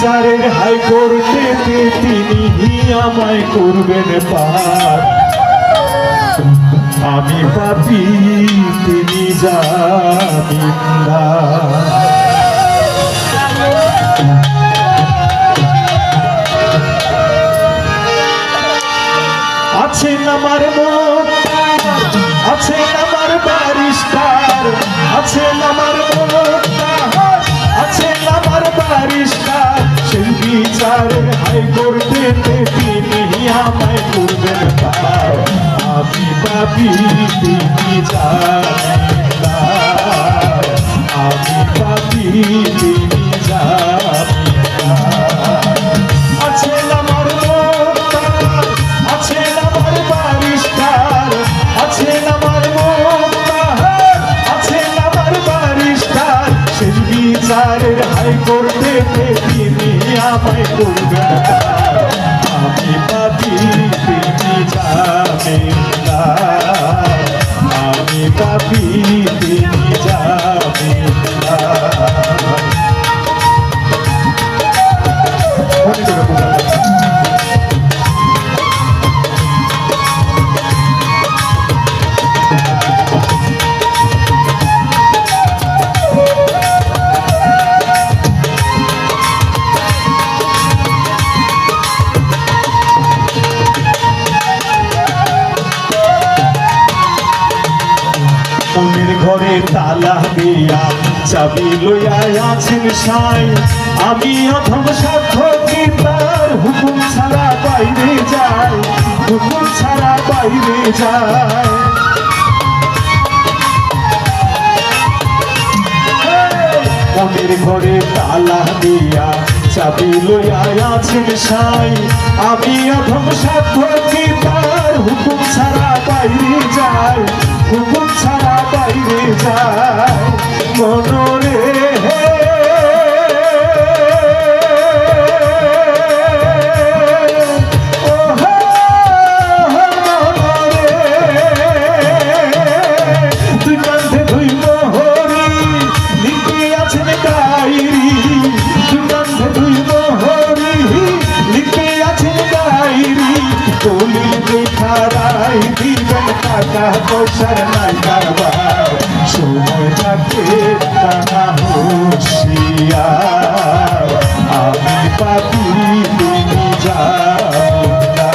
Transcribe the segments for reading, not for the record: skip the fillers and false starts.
বিচারের হাইকোর্টেতে তিনি আমায় করবেন পার। আমি পাপী তিনি জামিনদার। আছেন আমার মুক্তার, আছেন আমার ব্যারিস্টার, আছেন আমার মুক্তার, আছেন আমার ব্যারিস্টার। সেই বিচারের হাইকোর্টেতে তিনি আমায় করবেন পার। আমি পাপী তিনি জামিনদার। আমি পাপী তিনি জামিনদার। আছেন আমার মুক্তার, আছেন আমার ব্যারিস্টার, আছেন আমার মুক্তার, আছেন আমার ব্যারিস্টার। সেই বিচারের হাইকোর্টেতে তিনি আমায় করবেন পার। আমি পাপী তিনি জামিনদার। আমি পাপী তিনি জামিনদার। মনের ঘরে তালা দিয়া চাবি লইয়া আছেন সাই। আমি অধম সাক্ষী তার হুকুম ছাড়া বাইরে যায়, হুকুম ছাড়া বাইরে যায়। মনের ঘরে তালা দিয়া চাবি লইয়া আছেন সাই। আমি অধম সাক্ষী তার হুকুম ছাড়া বাইরে যায়, হুকুম ছাড়া বাইরে যায়। মনরে দুই কান্ধে দুই মোহরি লিখে আছেন ডায়েরি, দুই কান্ধে দুই মোহরি লিখে আছেন ডায়েরি। দলিল দেখারাই দিবেন টাকা পয়সার নাই কারবার। সময় থাকে টানা হুঁশিয়ার। আমি পাপী তিনি জামিনদার।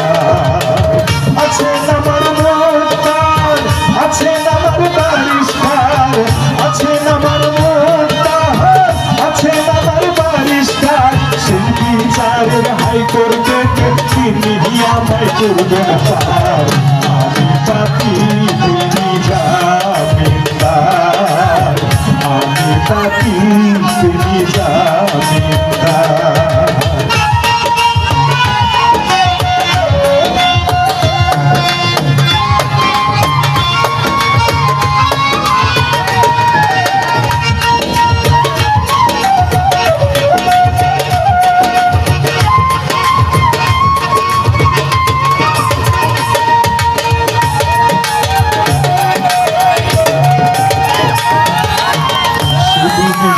আছেন আমার মুক্তার, আছেন আমার ব্যারিস্টার, আছেন আমার মুক্তার, আছেন আমার ব্যারিস্টার। সেই বিচারের হাইকোর্টেতে তিনি আমায় করবেন পার। আমি পাপী তিনি জামিনদার। আমি পাপী তিনি জামিনদার।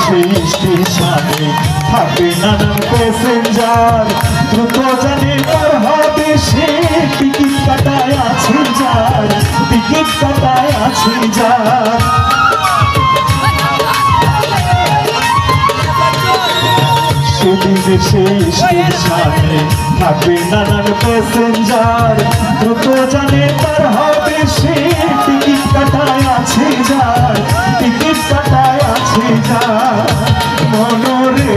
সেই স্টেশনে থাকে নানান প্যাসেঞ্জার। দ্রুত জানে তার হবে সে টিকিট কাটায় আছে যার, টিকিট কাটায় আছে যার। সেদিনে সেই স্টেশনে থাকে নানান প্যাসেঞ্জার। দ্রুত জানে তার হবে সে টিকিট কাটায় আছে যার, টিকিট কাটায় আছে যার। মনরে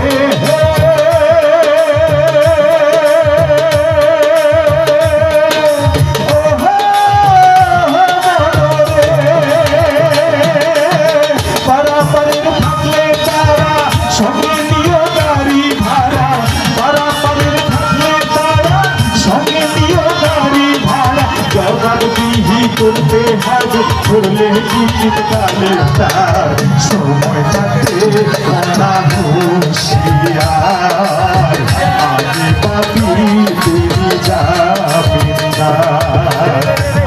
পারাপারের থাকলে তারা সঙ্গে নিও গাড়ি ভাড়া, পারাপারের থাকলে তারা সঙ্গে নিও গাড়ি ভাড়া। জবাবদিহি করতে হবে করলে টিকিট কালে তার। সময় থাকতে না হুঁশিয়ার। আমি পাপী তিনি জামিনদার।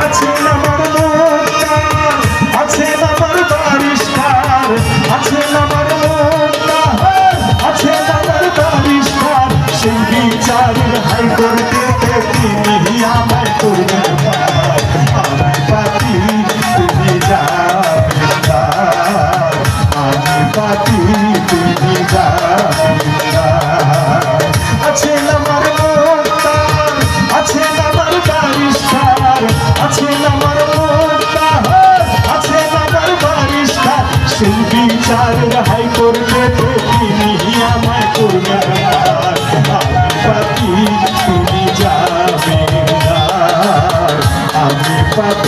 আছেন আমার মুক্তার, আছেন আমার ব্যারিস্টার, আছেন আমার মুক্তার, আছেন আমার ব্যারিস্টার। পাপ